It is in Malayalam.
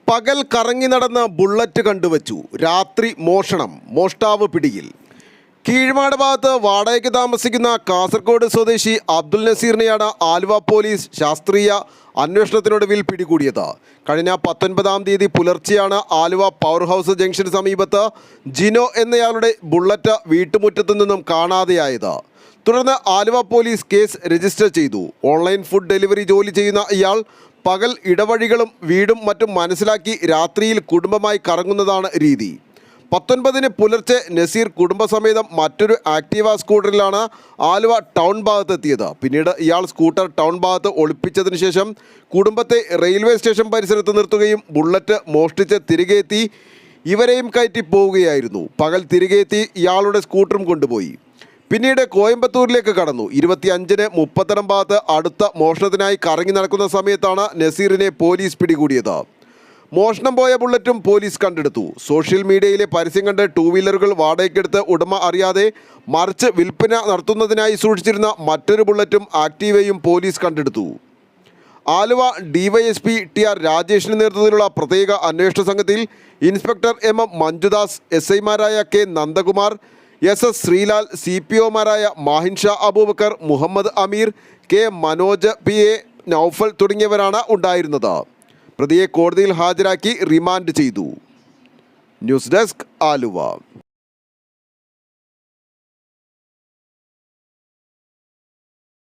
പകൽ കറങ്ങി നടന്ന ബുള്ളറ്റ് കണ്ടുവച്ചു. രാത്രി മോഷണം. മോഷ്ടാവ് പിടിയിൽ. കീഴ്മാട് ഭാഗത്ത് വാടകയ്ക്ക് താമസിക്കുന്ന കാസർഗോഡ് സ്വദേശി അബ്ദുൽ നസീറിനെയാണ് ആലുവ പോലീസ് ശാസ്ത്രീയ അന്വേഷണത്തിനൊടുവിൽ പിടികൂടിയത്. കഴിഞ്ഞ 19-ാം തീയതി പുലർച്ചെയാണ് ആലുവ പവർ ഹൗസ് ജംഗ്ഷന് സമീപത്ത് ജിനോ എന്നയാളുടെ ബുള്ളറ്റ് വീട്ടുമുറ്റത്തു നിന്നും കാണാതെയായത്. തുടർന്ന് ആലുവ പോലീസ് കേസ് രജിസ്റ്റർ ചെയ്തു. ഓൺലൈൻ ഫുഡ് ഡെലിവറി ജോലി ചെയ്യുന്ന ഇയാൾ പകൽ ഇടവഴികളും വീടും മറ്റും മനസ്സിലാക്കി രാത്രിയിൽ കുടുംബമായി കറങ്ങുന്നതാണ് രീതി. 19-ന് പുലർച്ചെ നസീർ കുടുംബസമേതം മറ്റൊരു ആക്റ്റീവ സ്കൂട്ടറിലാണ് ആലുവ ടൗൺ ഭാഗത്തെത്തിയത്. പിന്നീട് ഇയാൾ സ്കൂട്ടർ ടൗൺ ഭാഗത്ത് ഒളിപ്പിച്ചതിന് ശേഷം കുടുംബത്തെ റെയിൽവേ സ്റ്റേഷൻ പരിസരത്ത് നിർത്തുകയും ബുള്ളറ്റ് മോഷ്ടിച്ച് തിരികെ എത്തി ഇവരെയും കയറ്റി പോവുകയായിരുന്നു. പകൽ തിരികെ എത്തി ഇയാളുടെ സ്കൂട്ടറും കൊണ്ടുപോയി. പിന്നീട് കോയമ്പത്തൂരിലേക്ക് കടന്നു. 25-ന് മുപ്പത്തടം ഭാഗത്ത് അടുത്ത മോഷണത്തിനായി കറങ്ങി നടക്കുന്ന സമയത്താണ് നസീറിനെ പോലീസ് പിടികൂടിയത്. മോഷണം പോയ ബുള്ളറ്റും പോലീസ് കണ്ടെടുത്തു. സോഷ്യൽ മീഡിയയിലെ പരസ്യം കണ്ട് 2 വീലറുകൾ വാടകയ്ക്കെടുത്ത് ഉടമ അറിയാതെ മറിച്ച് വിൽപ്പന നടത്തുന്നതിനായി സൂക്ഷിച്ചിരുന്ന മറ്റൊരു ബുള്ളറ്റും ആക്റ്റീവയും പോലീസ് കണ്ടെടുത്തു. ആലുവ ഡിവൈഎസ്പി ടി.ആർ. രാജേഷിന് നേതൃത്വത്തിലുള്ള പ്രത്യേക അന്വേഷണ സംഘത്തിൽ ഇൻസ്പെക്ടർ എം മഞ്ജുദാസ്, എസ്.ഐമാരായ കെ നന്ദകുമാർ, എസ്.എസ്. ശ്രീലാൽ, CPOമാരായ മാഹിൻ ഷാ അബൂബക്കർ, മുഹമ്മദ് അമീർ, കെ മനോജ്, P.A. നൌഫൽ തുടങ്ങിയവരാണ് ഉണ്ടായിരുന്നത്. പ്രതിയെ കോടതിയിൽ ഹാജരാക്കി റിമാൻഡ് ചെയ്തു. News desk, Aluva.